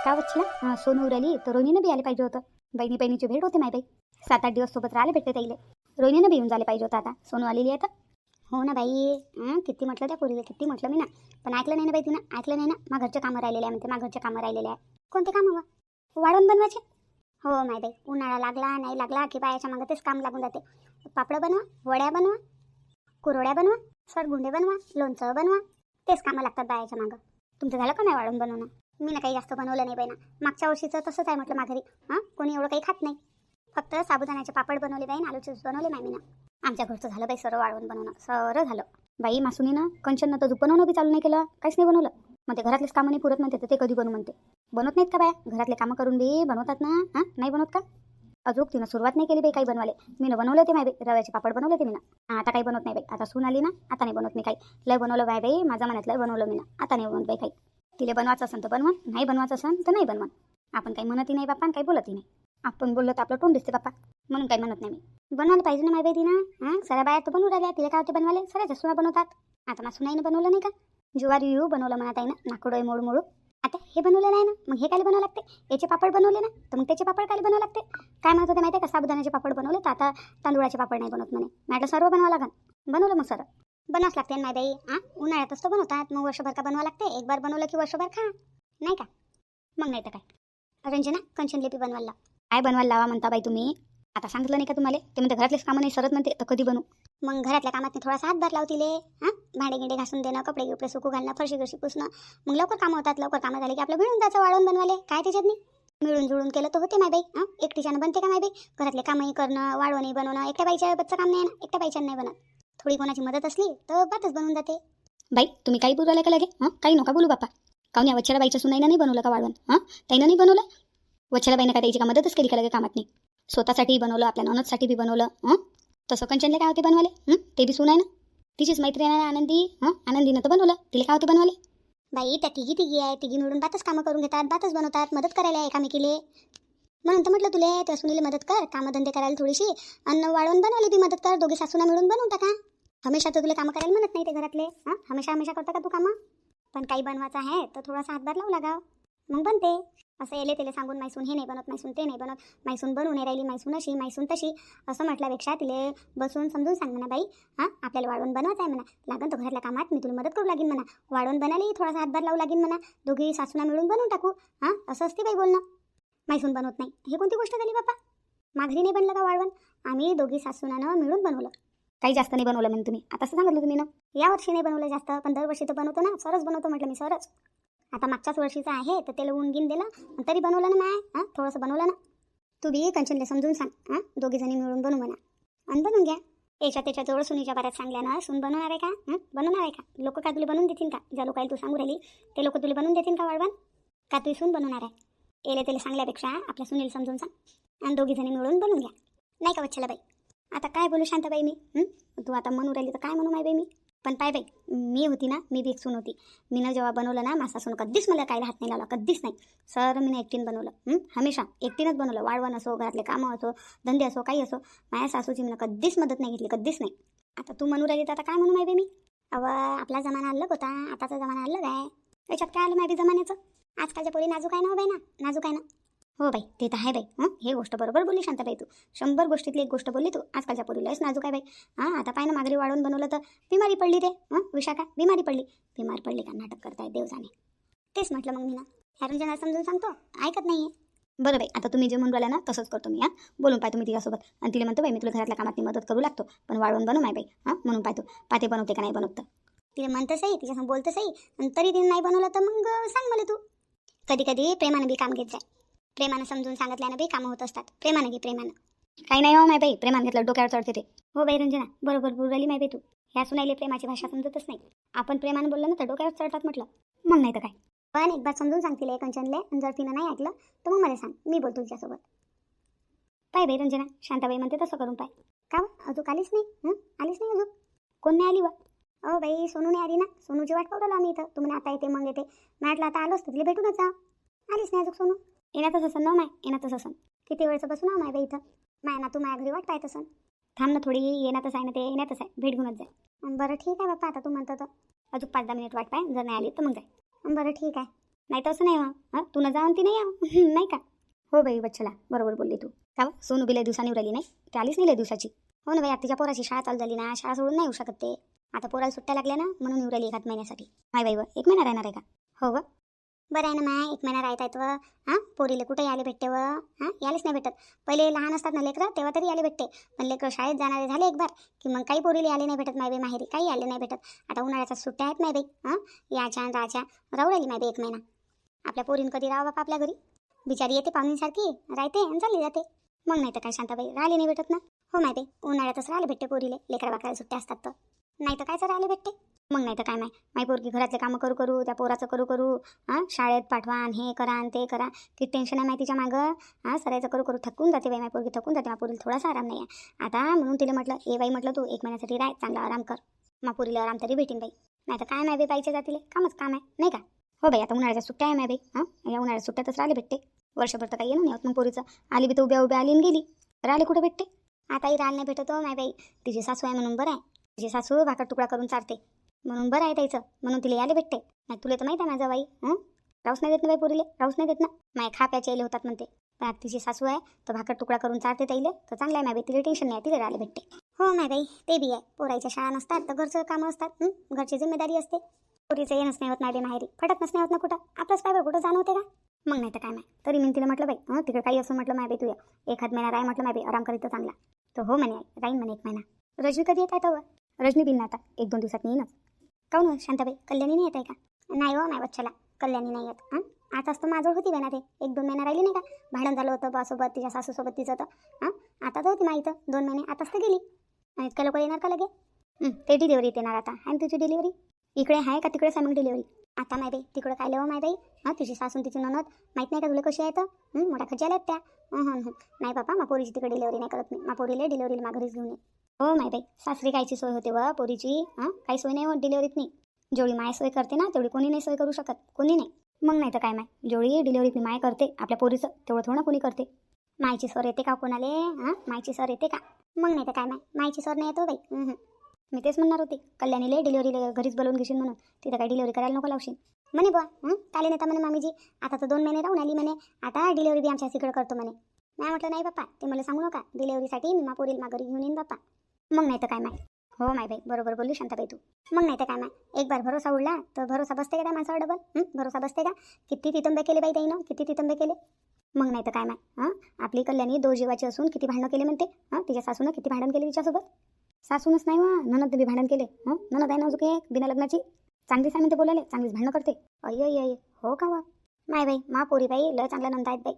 का वच्छला सोनू उराली तर रोहिणीनं बी आले पाहिजे होतं. बहिणी बहिणीची भेट होते माय बाई. 7-8 दिवस सोबत राहिले भेटते ताईले. रोहिणीनं बी येऊन झाले पाहिजे होतं. आता सोनू आलेली आहे तर हो ना बाई. किती म्हटलं त्या पोरीला, किती म्हटलं मी ना, पण ऐकलं नाही ना बाई तिनं. ऐकलं नाही ना. मा घरचे कामं राहिलेले आहे म्हणते. मा घरचे कामं राहिलेले आहे. कोणते कामं व? वाढवून बनवायचे. हो माय बाई, उन्हाळा लागला नाही लागला की बायाच्या मागं तेच काम लागून जाते. पापड बनवा, वड्या बनवा, कुरवड्या बनवा, सरगुंडे बनवा, लोणचं बनवा, तेच कामं लागतात बायाच्या मागं. तुमचं झालं का नाही वाढून बनवणं? मी ना काही जास्त बनवलं नाही बाई ना. मागच्या वर्षीचं तसंच आहे म्हटलं माघारी. कोणी एवढं काही खात नाही. फक्त साबुदाण्याचे पापड बनवले बाई ना, आलू चिप्स बनवले माय मी ना. आमच्या घरचं झालं बाई सर्व वाढवून बनवणं, सर्व झालं. बाई मासुनीनं कंचननं तर बनवणं बी चालू नाही केलं, काहीच नाही बनवलं. म्हणते घरातलेच कामं नाही पुरत म्हणते, तर ते कधी बनवू म्हणते. बनवत नाहीत का बाया? घरातले कामं करून बी बनवतात ना. नाही बनवत का? अजून तिनं सुरुवात नाही केली बाई काही बनवाले. मी बनवले ते माय बाई, रव्याचे पापड बनवले ते मी ना. आता काही बनवत नाही बाई. आता सून आली ना, आता नाही बनवत मी काही. लय बनवलं बाय बाई, माझ्या मनात लय बनवलं मी ना. आता नाही बनवत बाई काही. तिला बनवायचं असेल तर बनवा, नाही बनवायचं असेल तर नाही बनवा. आपण काही म्हणतही नाही बाप्पा, काही बोलतही नाही. आपण बोललो तर आपलं तोंड दिसते बाप्पा, म्हणून काही म्हणत नाही मी. बनवायला पाहिजे ना माय बाई तिनं. सगळ्या बाया तर बनवून राहिल्या, तिला काय होते बनवाले? सगळ्या सुना बनवतात. आता माझ्या सुनाईनं बनवलं नाही का? जुवारी येऊ बनवलं म्हणत आहे ना, नाकोडोय मोडू मोडू. आता हे बनवलं नाही ना, मग हे काय बनवावं लागते? याचे पापड बनवले ना, तर मग त्याचे पापड काय बनवावं लागते? काय म्हणत होते माहिती आहे का? साबुदाण्याचे पापड बनवले, तर आता तांदूळाचे पापड नाही बनवत म्हणे. म्हटलं सर्व बनवावं लागन. बनवलं मग सर. बनवावंच लागते ना माय बाई. उन्हाळ्यातच तर बनवतात, मग वर्षभर का बनवावं लागते? एक बार बनवलं की वर्षभर खा, नाही का? मग नाही तर काय. रंजना कंचन लिपी बनवायला. काय बनवायला लावा म्हणता बाई तुम्ही? आता सांगितलं नाही का तुम्हाला? ते म्हणते घरातलेच कामं नाही सरत म्हणते, तर कधी बनवू? मग घरातल्या कामात थोडासा हातभार लावतीले. भांडे गिंडे घासून देणं, कपडे गिपडे सुकू घालणं, फरशी गरशी पुसणं. मग लवकर कामं होतात. लवकर कामं झाले की आपलं मिळून जायचं वाळवून बनवाले. काय त्याच्यात नाही? मिळून जुळून केलं तर होते माय बाई. एकटीच्यानं बनते का माय बाई? घरातले कामही करणं, वाळवणही बनवणं एकट्या बाईच्या बच्चं काम नाही ना. एकट्या बाईच्यानं नाही बनत. थोडी कोणाची मदत असली तर बातच बनवून जाते. बाई तुम्ही काही बोलू का लगे? काही नका बोलू बापा. काऊन या वच्छला बाईच्या सुनाईनं नाही बनवलं का वाळवण? त्यानं नाही बनवलं. वच्छला बाईनं काय त्याची का मदतच केली का लगे कामात नाही? स्वतःसाठी बनवलं, आपल्या ननदसाठी बी बनवलं. तसं कंचनले काय होते बनवाले? ते बी सुनाय ना, तिचीच मैत्रीण आहे आनंदी. आनंदीनं तर बनवलं, तिला काय होते बनवाले? बाई त्या तिघी आहे, तिघी मिळून बातच कामं करून घेतात, बातच बनवतात, मदत करायला एकामेकीले. म्हणून तर म्हटलं तुले त्या सुनीला मदत कर, कामधंदे करायला थोडीशी, अन्न वाळवून बनवली बी मदत कर, दोघी सासूना मिळून बनवून टाका. हमेशा तर तुला कामं करायला म्हणत नाही ते घरातले. हमेशा करता का तू कामं? पण काही बनवायचं आहे तर थोडासा हातभार लावू लागाव, मग बनते. असं येले त्याला सांगून मैसून हे नाही बनत, मैसून ते नाही बनत, मैसून बनवून नाही राहिली, मैसून अशी मैसून तशी, असं म्हटल्यापेक्षा तिले बसून समजून सांग म्हणा बाई. आपल्याला वाढवून बनवायचं आहे म्हणा, लागन तर घरातल्या कामात मी तुला मदत करू लागेन म्हणा, वाढवून बनायलाही थोडासा हातभार लावू लागेन म्हणा, दोघी सासूना मिळून बनवून टाकू. असं असते बाई बोलणं. मैसून बनवत नाही हे कोणती गोष्ट झाली बापा? माघारी नाही बनलं का वाढवण? आम्ही दोघी सासूनानं मिळून बनवलं. काही जास्त नाही बनवलं म्हणून तुम्ही, आता असं सांगितलं तुम्ही ना. या वर्षी नाही बनवलं जास्त, पण दरवर्षी तर बनवतो ना, सरच बनवतो म्हटलं मी, सरच. आता मागच्याच वर्षीचं आहे तर त्याला ऊन गिन दिलं, तरी बनवलं ना माय. थोडंसं बनवलं ना. तू बी कंचनला समजून सांग. दोघी जणी मिळून बनवू म्हणा, आणि बनवून घ्या. याच्या त्याच्या जवळ सुनीच्या बऱ्याच चांगल्या ना, सून बनवणार आहे का? बनवणार आहे का? लोक काय तुला बनवून देतील का? ज्या लोकांना तू सांगू राहिली ते लोक तुला बनवून देतील का वाढवण? का तू सून बनवणार आहे? याला त्याला सांगल्यापेक्षा आपल्या सुनीला समजून सांग, आणि दोघी जणी मिळून बनवून घ्या, नाही का वच्छला बाई? आता काय बोलू शांताबाई मी? तू आता म्हणू राहिली तर काय म्हणू माय बाई मी? पण पाय बाई, मी होती ना, मी बी एक सून होती. मी ना जेव्हा बनवलं ना, माझा सून कधीच मला काय हात नाही लावला, कधीच नाही. सर मी ना एकटीनं बनवलं. हमेशा एकटीनंच बनवलं. वाळवण असो, घरातले कामं असो, धंदे असो, काही असो. माझ्या सासूची मी कधीच मदत नाही घेतली, कधीच नाही. आता तू म्हणू राहिली तर आता काय म्हणू माय बाई मी? आपला जमाना अलग होता, आताचा जमाना अलग आहे. त्याच्यात काय आलं माय बी जमान्याचं? आजकालच्या पोरी नाजूक आहे ना हो बाई ना, नाजूक आहे ना. हो बाई, ते तर आहे बाई. हे गोष्ट बरोबर बोलली शांताबाई तू. 100 गोष्टीतली एक गोष्ट बोलली तू. आजकालच्या पोरीलाच नाजूक आहे बाई. आता पाय ना माघारी वाढवून बनवलं तर बिमारी पडली ते. विशाखा बिमारी पडली. बिमार पडली का नाटक करताय देव जाणे. तेच म्हटलं मग मी ना, ह्या समजून सांगतो, ऐकत नाहीये. बरं बाई, आता तुम्ही जे म्हणून राहिला ना तसंच करतो मी. बोलून पाहतो मी तिच्यासोबत, आणि तिला म्हणतो बाई मी तुला घरातल्या कामात मदत करू लागतो, पण वाढवून बनव माय बाई. म्हणून पाहतो पाते बनवते का नाही बनवत. तिला म्हणतं सही, तिच्यासमोर बोलतं सही, आणि तरी तिने नाही बनवलं तर मग सांग मला तू. कधी कधी प्रेमानं बी काम घेत जाय. प्रेमानं समजून सांगितल्यानं बी कामं होत असतात. प्रेमानं घे, प्रेमानं. काही नाही हो माय बाई, प्रेमानं घेतलं डोक्यावर चढते ते. हो बाई रंजना, बरोबर बोलू राहिली माय बाई तू. ह्या सुनाईले प्रेमाची भाषा समजतच नाही. आपण प्रेमानं बोललं ना तर डोक्यावर चढतात म्हटलं. मग नाही तर काय. पण एक बार समजून सांगतील कंचनले, आणि जर तिनं नाही ऐकलं तर मग मला सांग, मी बोलतो तुझ्यासोबत. पाय बाई रंजना, शांताबाई म्हणते तसं करून पाय. का अजून आलीच नाही? आलीच नाही अजून? कोण नाही आली व? बाई सोनू नाही आली ना. सोनूची वाट पाहू आम्ही इथं. तुम्ही आता येते मग येते, म्हटलं आता आलोच तर तिला भेटूनच जा. आलीच नाही अजून सोनू. येण्यातच असं न माय, येण्यातच असं. किती वेळचं बसून माय बाई इथं. माय ना तू माझ्या घरी वाट पाहत असं. थांब ना थोडी, येण्यातच आहे ना ते, येण्यातच आहे, भेट घेऊनच जाय. बरं ठीक आहे बाप्पा, आता तू म्हणतो तर अजून 5-10 मिनिट वाट पाय, जर नाही आली तर मग जाय. बरं ठीक आहे. नाही तर असं नाही हां तू न जाऊन ती नाही या नाही का. हो बाई वच्छला बरोबर बोलली तू. का बा, सोनू बी लय दिवसांनी उरली नाही, ती आलीच नाही लय दिवसाची. हो ना बाई, आता तिच्या पोराची शाळा चालू झाली ना, शाळा सोडून नाही येऊ शकत ते. आता पोराला सुट्ट्या लागल्या ना म्हणून उरली एखाद महिन्यासाठी. माय बाई 1 महिना राहणार आहे का. हो व बरं आहे ना माय, 1 महिना राहता येतं हां. पोरीले कुठे यायला भेटते व हां, यायलाच नाही भेटत. पहिले लहान असतात ना लेकरं तेव्हा तरी यायला भेटते, पण लेकरं शाळेत जाणारे झाले एक बार की मग काही पोरीले यायला नाही भेटत. माय बाई माहेरी काही यायला नाही भेटत. आता उन्हाळ्याच्या सुट्ट्या आहेत माय बाई हां, याच्या आणि राहायच्या राहू राहिली माय बाई 1 महिना. आपल्या पोरीन कधी राहा बापा आपल्या घरी. बिचारी येते पाहुणीसारखी राहते आणि चालली जाते. मग नाही तर काय शांताबाई, राहिले नाही भेटत ना. हो माय बाई, उन्हाळ्यातच राहिले भेटते पोरीले, लेकरा बाकराला सुट्ट्या असतात तर. नाही तर कायच राहिले भेटते. मग नाही तर काय माय पोरगी घरातले कामं करू करू त्या पोराचं करू करू हां, शाळेत पाठवा आणि हे करा आणि ते करा. किती टेन्शन आहे माहिती तिच्या मागं हां. सरायचं करू करू थकून जाते बाई माय पोरगी, थकून जाते. पोरीला थोडासा आराम नाही आहे आता. म्हणून तिला म्हटलं ए बाई म्हटलं तू 1 महिन्यासाठी राह, चांगला आराम कर. पोरीला आराम तरी भेटेन बाई. नाही तर काय माय बाई पाहिजे जातीले कामच काम आहे नाही का. हो बाई, आता उन्हाळ्याच्या सुट्ट्या आहे माय बाई हां, या उन्हाळ्याच्या सुट्ट्यातच राहिले भेटते. वर्षभर तर काही येणं नाही होत मग पोरीचं. आली बी तर उभ्या उभ्या आली आणि गेली, राहिले कुठे भेटते. आताही राहायला नाही भेटत हो माय बाई. तिची सासू आहे म्हणून बरं आहे, तिची सासू भाकर तुकडा करून चारते म्हणून बरं आहे त्याचं, म्हणून तिला यायला भेटते. नाही तुला तर माहिती आहे माझा बाई राहूच नाही देत ना बाई पोरीले, राहूच नाही देत ना. माय खा प्याचे यायले होतात म्हणते, पण आता तिची सासू आहे तर भाकर तुकडा करून चारते ताईले, तर चांगलं आहे माय बाई. तिला टेन्शन नाही, तिला राहायला भेटते. हो माय बाई, ते बी आहे. पोरायच्या शाळा नसतात तर घरचं कामं असतात, घरची जिम्मेदारी असते. पोरीचं येणंच नाही होत नाही बाई माहेरी, फटकच नाही होत ना कुठं. आपलंच काय बरं कुठं जाणवते का. मग नाही तर काय माय. तरी मी तिला म्हटलं बाई तिकडे काही असं म्हटलं माय बाई तुया 1 महिना राय म्हटलं माय बाई, आराम करीत चांगला. तर हो म्हणे राहीन म्हणे 1 महिना. रजनी कधी येत आहे तर रजनी बिल ना आता 1-2 दिवसात येईनच. काहून शांताबाई, कल्याणी नाही येत आहे का. नाही हो नाही बच्चाला, कल्याणी नाही येत आता असतं माझं होती बे ना ते 1-2 महिना राहिली नाही का. भांडण झालं होतं बासोबत, तिच्या सासूसोबत तिचं तर आता तर होती मा इथं 2 महिने, आताच तर गेली. आणि इतक्या लोक येणार का लगे. ते डिलिव्हरीत येणार आता. आणि तुझी डिलिव्हरी इकडे आहे का तिकडेच आहे मग डिलिव्हरी. आता माय बाई तिकडं काय लेवा माय बाई तिची सासून तिची ननद माहीत नाही का तुला कशी आहे तर मोठ्या खर्ची आल्यात त्या. नाही बापा मा पोरीची तिकडे डिलिव्हरी नाही करत मी. मा पोरीले डिलिव्हरीला माघारीच घेऊन ये. हो माय बाई, सासरी कायची सोय होते व पोरीची काही सोय नाही होत डिलिव्हरीत नाही. जेवढी माय सोय करते ना तेवढी कोणी नाही सोय करू शकत, कोणी नाही. मग नाही तर काय माय, जेवढी डिलिव्हरीत मी माय करते आपल्या पोरीचं तेवढं थोडं कोणी करते. मायची सर येते का कोणाले मायची सर येते का. मग नाही तर काय माय, मायची सर नाही येतो बाई. मी तेच म्हणणार होते, कल्याणीले डिलिव्हरीला घरीच बोलवून घेशील म्हणून. तिथं काय डिलिव्हरी करायला नको लावशील म्हणे बुवा. काले नेता म्हणे मामीजी, आता तर 2 महिने राहून आली म्हणे, आता डिलिव्हरी बी आमच्या तिकडे करतो म्हणे. नाही म्हटलं नाही बाप्पा, ते मला सांगू नका. डिलिव्हरीसाठी मी पोरीला घरी घेऊन येईन बाप्पा. मग नाही तर काय माय. हो माय बाई बरोबर बोलली शांताबाई तू. मग नाही तर काय माय, एक बार भरोसा उडला तर भरोसा बसते का माणसावर डबल. भरोसा बसते का. किती तितंबे केले बाई ताईनं, किती तितंबे केले. मग नाही तर काय माय आपली कल्याणी 2 जीवाची असून किती भांडणं केले म्हणते. तिच्या सासूनं किती भांडण केले तिच्यासोबत. सासूनच नाही ननद बी भांडण केले. ननद आहे ना अजून एक बिना लग्नाची, चांगलीच आहे म्हणते बोलायला, चांगलीच भांडणं करते. अय हो का वा माय बाई, मा पोरी बाई लय चांगल्या नंदा आहेत बाई.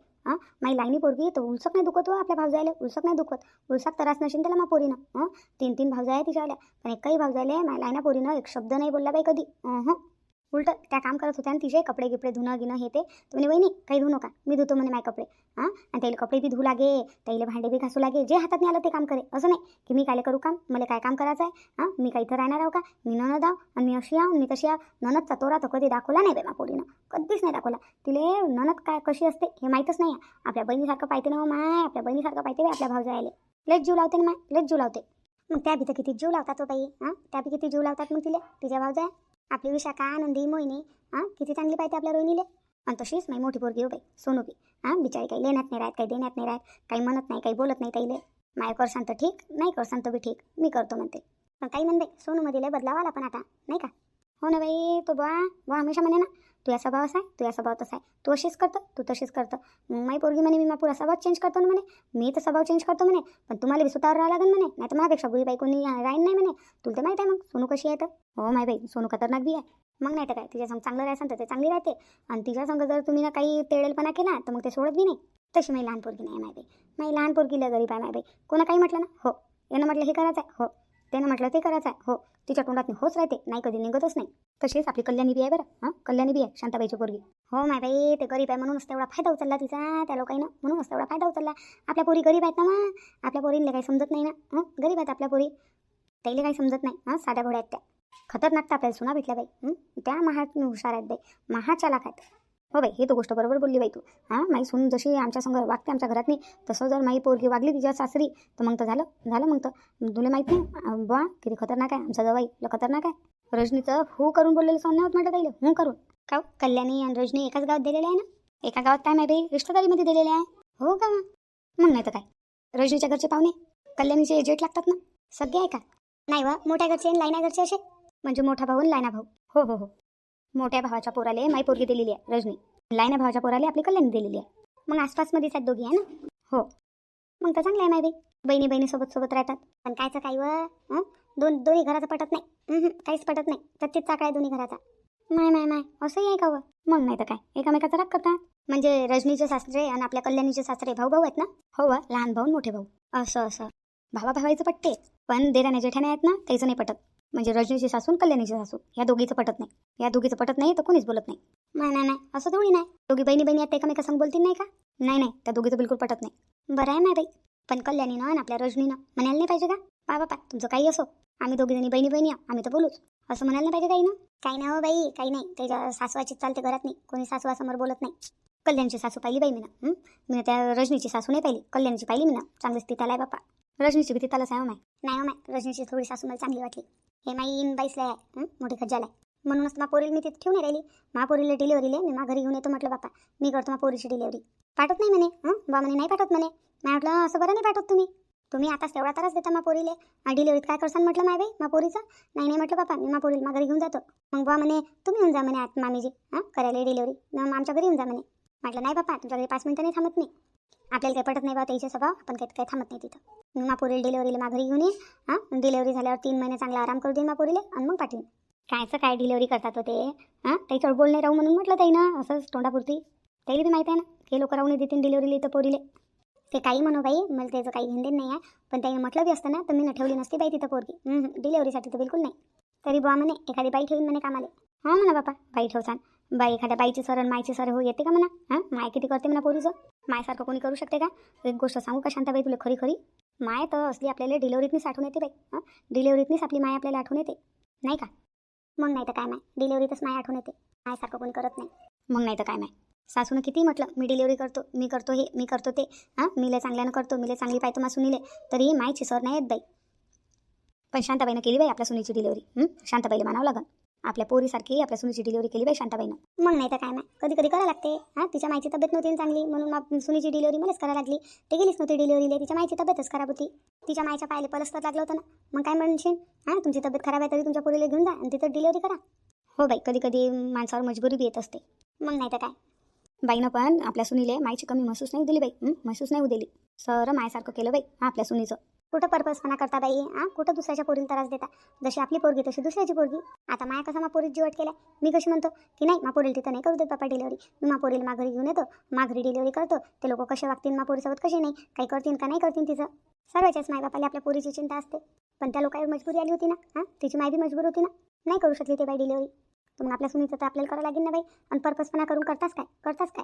माई लाईनी पोरगी तर उलसक नाही दुखत आपल्या भावजायला, उलसक नाही दुखत. उलसक त्रास नशीन त्याला मा पोरीनं. 3 भावजा आहे तिच्यावाल्या, पण एकही भावजायले माय लाईना पोरीनं एक शब्द नाही बोलला बाई कधी. उलट त्या काम करत होत्या आणि तिचे कपडे गिपडे धुणं गिणं हे ते. तुम्ही वहिनी काही धुऊ नका, मी धुतो म्हणे माय कपडे. आणि त्याला कपडे बी धुऊ लागे, त्याला भांडे बी घासू लागे, जे हातात नाही आलं ते काम करे. असं नाही की मी काय करू काम, मला काय काम करायचं आहे. मी काही इथं राहणार आहो का. मी ननद आहो आणि मी अशी आहो मी तशी आहो. ननदचा तोरा तर कधी दाखवला नाही बाई मा पोरीनं, कधीच नाही दाखवला. तिले ननद काय कशी असते हे माहीतच नाही. आपल्या बहिणीसारखं पाहिजे ना माय, आपल्या बहिणीसारखं पाहिजे बाई आपल्या भावजायले. लेच जीव लावते ना माय, लेच जीव लावते. मग त्या बी तर किती जीव लावतात हो बाई. त्या बी किती जीव लावतात मग तिले, तिच्या भावजाय. आपली विशाखा आनंदी मोहिनी किती चांगली पाहिजे आपल्या रोहिणीले. आणि तशीच नाही मोठी पोरगी हो बाई सोनू बी. बिचारी काही लेण्यात नाही राहत, काही देण्यात नाही राहत, काही म्हणत नाही, काही बोलत नाही ताईले. माय करसान तर ठीक, नाही करसान तर बी ठीक, मी करतो म्हणते. पण काही म्हण बाई सोनूमध्ये लय बदलाव आला पण आता नाही का. हो ना बाई, तो बुवा हमेशा म्हणे ना तू या स्वभाव असा आहे, तू या स्वभाव तसा आहे, तू अशीच करतं, तू तशीच करतं. माई पोरगी म्हणे मी मा पुरा स्वभाव चेंज करतो म्हणे. मी तर स्वभाव चेंज करतो म्हणे, पण तुम्हाला बी स्वतःवर राहावं लागेल म्हणे, नाही तर माझ्यापेक्षा बुरी बाई कोणी राहीन नाही म्हणे. तुला तर माहीत आहे मग सोनू कशी आहे तर. हो माय बाई, सोनू खतरनाक बी आहे. मग नाही तर काय, तिच्या संग चांगलं राहायचं तर ते चांगली राहते. आणि तिच्या संग जर तुम्ही ना काही तेळेलपणा केला तर मग ते सोडत बी नाही. तशी माझी लहान पोरगी नाही माय बाई. माझी लहान पोरगी लय गरीब आहे माय बाई. कोणा काही म्हटलं ना हो, यानं म्हटलं हे करायचं आहे हो, त्यानं म्हटलं ते करायचं आहे हो, तिच्या तोंडात होच राहते, नाही कधी निघतच नाही. तशीच आपली कल्याणी बी आहे बरं. कल्याणी बी आहे शांताबाईची पोरगी. हो माय बाई, ते गरीब आहे म्हणूनच तेवढा फायदा उचलला तिचा त्या लोकांना, म्हणूनच तेवढा फायदा उचलला. आपल्या पोरी गरीब आहेत ना मग, आपल्या पोरींना काही समजत नाही ना. गरीब आहेत आपल्या पोरी, त्याला काही समजत नाही. साध्या घोड्या आहेत त्या. खतरनाक तर आपल्याला सुना भेटल्या बाई. त्या हुशार आहेत बाई, महाचालाक आहेत. हो बाई, ही तो गोष्ट बरोबर बोलली बाई तू. माई सून जशी आमच्या संग वागते आमच्या घरात नाही, तसं जर माई पोरगी वागली तिच्या सासरी तर मग तर झालं मग तर. तुला माहीत नाही बुवा किती खतरनाक आहे आमचा जवाई, खतरनाक आहे. रजनीचं हो करून बोललेलं सोन नाही होत म्हटलं ताईले, हो करून का हो? कल्याणी आणि रजनी एकाच गावात दिलेले आहे ना? एका गावात काय माहिती रिश्तेदारीमध्ये दिलेले आहे. हो का? मग नाही तर काय. रजनीच्या घरचे पाहुणे कल्याणीचे जेठ लागतात ना, सगळे आहे का? नाही वा, मोठ्या घरचे आणि लायना घरचे असे, म्हणजे मोठा भाऊ आणि लायना भाऊ. हो हो हो, मोठ्या भावाच्या पोराले माई पोरगी दिलेली आहे रजनी, लायना भावाच्या पोराले आपली कल्याणी दिलेली आहे. मग आसपासमध्येच आहेत दोघी आहे ना. हो, मग तर चांगलं आहे माहिती, बहिणी बहिणी सोबत सोबत राहतात. पण कायचं काय व दोन्ही घराचं पटत नाही. काहीच पटत नाही. प्रत्येक चाकडा आहे दोन्ही घराचा. नाही नाही नाही, असंही आहे का व? मग नाही तर काय, एकामेकाचा राग करतात. म्हणजे रजनीचे सासरे आणि आपल्या कल्याणीचे सासरे भाऊ भाऊ आहेत ना? हो वा, लहान भाऊ मोठे भाऊ. असं असं भावा भावाचं पटते, पण देराने जेठाने आहेत ना त्याचं नाही पटत. म्हणजे रजनीची सासून कल्याणीची सासू या दोघीचं पटत नाही. या दोघीचं पटत नाही तर कोणीच बोलत नाही. नाही नाही नाही, असं थोडी नाही. दोघी बहिणी बहिणी आहेत, एकामेका संग बोलतील नाही का? नाही नाही, त्या दोघीचं बिलकुल पटत नाही. बरं आहे ना बाई, पण कल्याणीनं आणि आपल्या रजनीनं म्हणायला नाही पाहिजे का? बापा तुमचं काही असो, आम्ही दोघी जणी बहिणी बहिणी आम्ही तर बोलूच, असं म्हणायला नाही पाहिजे काही ना? काही नाही हो बाई, काही नाही. त्याच्या सासूची चालते घरात नाही, कोणी सासूसमोर बोलत नाही. कल्याणीची सासू पाहिली बाई मी त्या रजनीची सासू नाही पाहिली, कल्याणीची पाहिली मी ना. चांगलीच तिथं आहे बापा. रजनीची भीती त्याला सांग माय. नाही हो माय, रजनीची थोडी सासू मला चांगली वाटली. हे माई इन बाईसला आहे, मोठी खज्जाला आहे. म्हणूनच मा पोरीला मी तिथे ठेवून नाही राहिली. मा पोरीला डिलिव्हरीले मी मा घरी घेऊन येतो म्हटलं. बापा मी करतो मा पोरीची डिलिव्हरी. पाठवत नाही म्हणे. बा म्हणे नाही पाठवत म्हणे. मी म्हटलं असं बरं नाही पाठवत तुम्ही आताच तेवढा तरच देता मा पोरीले, डिलिव्हरीत काय करसान म्हटलं माय बाई मा पोरीचं. नाही नाही म्हटलं बापा, मी मा पोरीला मा घरी घेऊन जातो. मग बा म्हणे तुम्ही येऊन जा म्हणे आत मामीजी करायला डिलिव्हरी, मग आमच्या घरी येऊन जा म्हणे. म्हटलं नाही बापा, तुमच्या घरी 5 मिनिटं नाही थांबत मी. आपल्याला काही पटत नाही बा त्याचे स्वभाव, आपण काही थांबत नाही तिथं. मग मा पोरीला डिलिव्हरीला मा घरी घेऊन ये. डिलिव्हरी झाल्यावर 3 महिने चांगला आराम करू दे मा पोरीले आणि मग पाठवून. कायचं काय डिलिव्हरी करतात होते त्याच्यावर बोल नाही राहू म्हणून म्हटलं ताई ना, असंच तोंडापुरती. त्याला बी माहिती आहे ना हे लोक राहून देतील डिलिव्हरीला इथं पोरीले. ते काही म्हणू बाई, मला त्याचं काही घेणदेण नाही आहे. पण त्याने म्हटलं बी असतं ना तर मी न ठेवली नसती बाई तिथं पोरगी. डिलिव्हरीसाठी तर बिलकुल नाही. तरी बुवा म्हणे एखादी बाई ठेवीन म्हणे कामाले. हां म्हणा बापा, बाई ठेवसान. बाई एखाद्या बाईची सर आणि मायची सर हो येते का म्हणा? माय किती करते म्हणा पोरीचं. मायसारखं कोणी करू शकते का? एक गोष्ट सांगू का शांताबाई तुला खरी खरी? माय तर असली आपल्याला डिलिव्हरीतनीच आठवण येते बाई. डिलिव्हरीतनीच आपली माय आपल्याला आठवण येते नाही का? मग नाही तर काय माय, डिलिव्हरीतच माय आठवण येते. मायसारखं कोणी करत नाही. मग नाही तर काय माय, सासूनं किती म्हटलं मी डिलिव्हरी करतो, मी करतो हे, मी करतो ते. मी लय चांगल्यानं करतो, मी लय चांगली पाहतो मा सुनीले. तरी मायची सर नाही येत बाई. पण शांताबाईनं केली बाई आपल्या सुनीची डिलिव्हरी. शांताबाईला मानावं लागन. आपल्या पोरीसारखी आपल्या सुनीची डिलिव्हरी केली बाई शांताबाईनं. मग नाही तर काय माय, कधी कधी करावं लागते. तिच्या मायची तब्येत नव्हती चांगली म्हणून सुनीची डिलिव्हरी मलाच करायला लागली. ते गेलीच नव्हती डिलिव्हरीला, तिच्या मायची तब्येतच खराब होती. तिच्या मायच्या पायाला पलस्तर लागलं होतं ना. मग काय म्हणशील? तुमची तब्येत खराब आहे तरी तुमच्या पोरीला घेऊन जा आणि तिथं डिलिव्हरी करा. हो बाई, कधी कधी माणसावर मजबुरी बी येत असते. मग नाही तर काय. बाईनं पण आपल्या सुनीले मायची कमी महसूस नाही दिली बाई. महसूस नाही दिली. सर मायसारखं केलं बाई आपल्या सुनीचं. कुठं पर्पजपणा करता बाई? कुठं दुसऱ्याच्या पोरीला त्रास देता? जशी आपली पोरगी तशी दुसऱ्याची पोरगी. आता माया कसा मा पोरीत जीवट केला, मी कशी म्हणतो की नाही मा पोरीला तिथं नाही करू देत बापा डिलिव्हरी. मी मा पोरीला मा घरी घेऊन येतो, मा घरी डिलिव्हरी करतो. ते लोक कसे वागतील मा पोरीसोबत कसे नाही, काही करतील का नाही करतील तिचं. सर्वांच्याच मायबापाला आपल्या पोरीची चिंता असते. पण त्या लोकांवर मजबुरी आली होती ना. तिची माय बी मजबूर होती ना, नाही करू शकली ते बाई डिलिव्हरी. तर मग आपल्या सुनीचं तर आपल्याला करावं लागेल ना बाई. आणि पर्पजपणा करून करताच काय?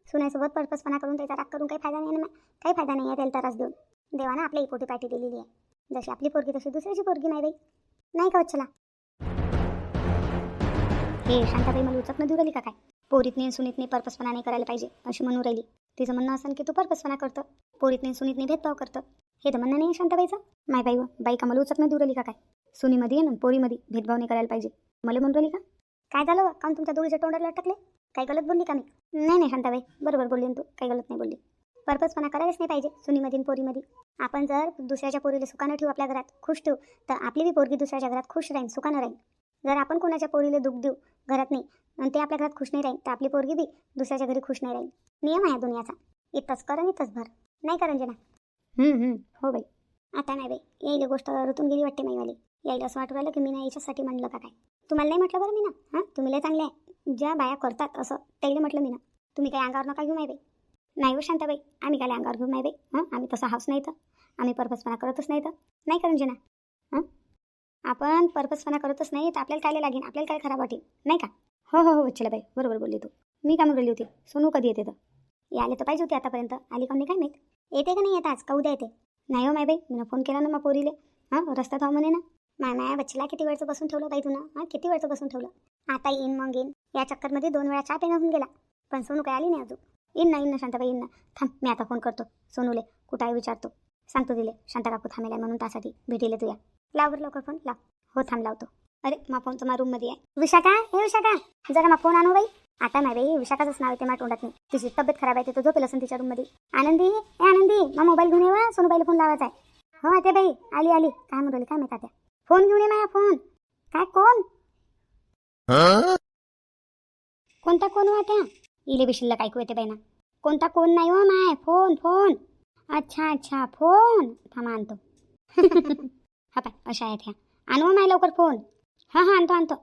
सुनेसोबत पर्पजपणा करून त्याचा राग करून काही फायदा नाही ना. काही फायदा नाही आहे त्याला त्रास देऊन. देवानं आपल्या इपोटी पाठी दिलेली आहे. जशी आपली पोरगी तशी दुसऱ्याची पोरगी नाही बाई. नाही का वच्छला? हे शांताबाई मला उचकणं देऊ राहिली का काय? पोरीतने सुनीतने पर्पजपणा नाही करायला पाहिजे अशी म्हणून राहिली. तिचं म्हणणं असं की तू पर्पजपणा करतं, पोरीतने सुनीतने भेदभाव करतं. हे तर म्हणणं नाही शांताबाईचं. माय बाई का मला उचकणं देऊ राहिली का काय? सुनीमध्ये ना पोरीमध्ये भेदभाव नाही करायला पाहिजे मला म्हणून राहिली का? काय झालं काऊन तुमच्या दोघीच्या तोंडाला अटकले? काही गलत बोलली का मी? नाही शांताबाई, बरोबर बोलली तू, काही गलत नाही बोलली. पर्पजपणा करायलाच नाही पाहिजे सुनीमध्ये पोरीमध्ये. आपण जर दुसऱ्याच्या पोरीला सुखानं ठेवू, आपल्या घरात खुश ठेवू, तर आपली बी पोरगी दुसऱ्याच्या घरात खुश राहील, सुखानं राहील. जर आपण कोणाच्या पोरीला दुःख देऊ घरात नाही आणि ते आपल्या घरात खुश नाही राहील, तर आपली पोरगी बी दुसऱ्याच्या घरी खुश नाही राहील. नियम आहे दुनियाचा. इथंच कर आणि इथंच भर. नाही का रंजना? हो बाई. आता नाही बाई, यायला गोष्ट ऋतून गेली वाटते माईवाली. यायला असं वाटू राहिलं की मी नाही याच्यासाठी म्हणलं का काय. तुम्हाला नाही म्हटलं बरं मी ना. तुम्ही लय चांगले आहे. ज्या बाया करतात असं त्याला म्हटलं मी ना. तुम्ही काही अंगावर नका घेऊ माय बाई. नाही हो शांताबाई, आम्ही काय अंगावर घेऊ माय बाई. आम्ही तसा हाऊस नाही तर, आम्ही पर्पजपणा करतच नाही तर. नाही का रंजना? आपण पर्पजपणा करतच नाही तर आपल्याला काय लागेल, आपल्याला काय खराब वाटेल नाही का? हो चला बाई, बरोबर बोलली तू. मी काय म्हणून होती सोनू कधी येते तर? यायला तर पाहिजे होती आतापर्यंत. आली का नाही काय माहीत. येते का नाही येत आज, का उद्या येते? नाही हो माय बाई, मी फोन केला ना मग पोरीले. रस्त्यात हो म्हणे ना. माय बच्चीला किती वेळचं बसून ठेवलं बाई तुला. किती वेळचं बसून ठेवलं. आता येईन मग येईन. या चक्करमध्ये 2 वेळा चहा पिणं होऊन गेला. पण सोनू काय आली नाही अजून. येईन ना शांताबाई, येईन ना. थांब, मी आता फोन करतो सोनूले. कुठं आहे विचारतो. सांगतो दिले शांता काकू थांबेला म्हणून त्यासाठी भेटीले तुया. लाव बरं लवकर फोन लाव. हो थांब लावतो. अरे मा फोनचं मा रूममध्ये आहे. विशाखा, हे विशाखा, जरा मा फोन आणू बाई. आता नाही बाई, विशाखाचंच नाव येते माझ्या तोंडात नाही. तिची तब्येत खराब आहे, ते तो झोपेल असेल तिच्या रूममध्ये. आनंदी, ए आनंदी, मा मोबाईल घेऊन येवा, सोनूबाईला फोन लावायचा आहे. हो आत्या बाई, आली आली. काय म्हणून राहिली काय माहित आत्या. फोन घेऊन ये माझा फोन. काय कोण? कोणता कोण हो आत्या? इले बिशिल्ला काय येते बाई ना. कोणता कोण नाही हो माय, फोन फोन. अच्छा अच्छा, फोन थांबा आणतो. हा पाय अशा आहेत ह्या. आणू माय लवकर फोन. हां हां आणतो आणतो.